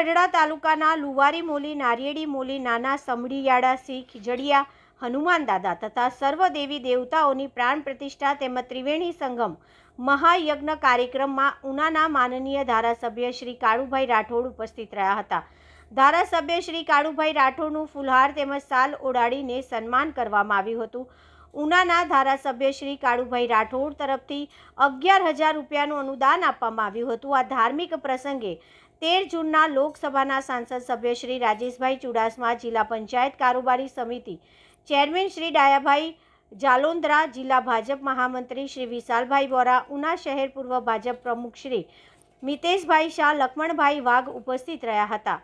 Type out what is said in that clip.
ગઢડા તાલુકાના લુવારી મોલી, નારિયેળી મોલી, નાના સમડીયાળા, સી ખીજડીયા, હનુમાન દાદા તથા સર્વ દેવી દેવતાઓની પ્રાણ પ્રતિષ્ઠા તેમજ ત્રિવેણી સંગમ મહાયજ્ઞ કાર્યક્રમમાં ઉનાના માનનીય ધારાસભ્ય શ્રી કાળુભાઈ રાઠોડ ઉપસ્થિત રહ્યા હતા। ધારાસભ્ય શ્રી કાળુભાઈ રાઠોડનું ફુલહાર તેમજ શાલ ઓઢાડીને સન્માન કરવામાં આવ્યું હતું। ઉનાના ધારાસભ્ય શ્રી કાળુભાઈ રાઠોડ તરફથી 11,000 રૂપિયાનું અનુદાન આપવામાં આવ્યું હતું। આ ધાર્મિક પ્રસંગે 13 જૂનના લોકસભાના સાંસદ સભ્ય શ્રી રાજેશભાઈ ચુડાસમા, જિલ્લા પંચાયત કારોબારી સમિતિ ચેરમેન શ્રી ડાયાભાઈ જાલોંદ્રા, જિલ્લા ભાજપ મહામંત્રી શ્રી વિશાલભાઈ વોરા, ઉના શહેર પૂર્વ ભાજપ પ્રમુખ શ્રી મિતેશભાઈ શાહ, લક્ષ્મણભાઈ વાઘ ઉપસ્થિત રહ્યા હતા।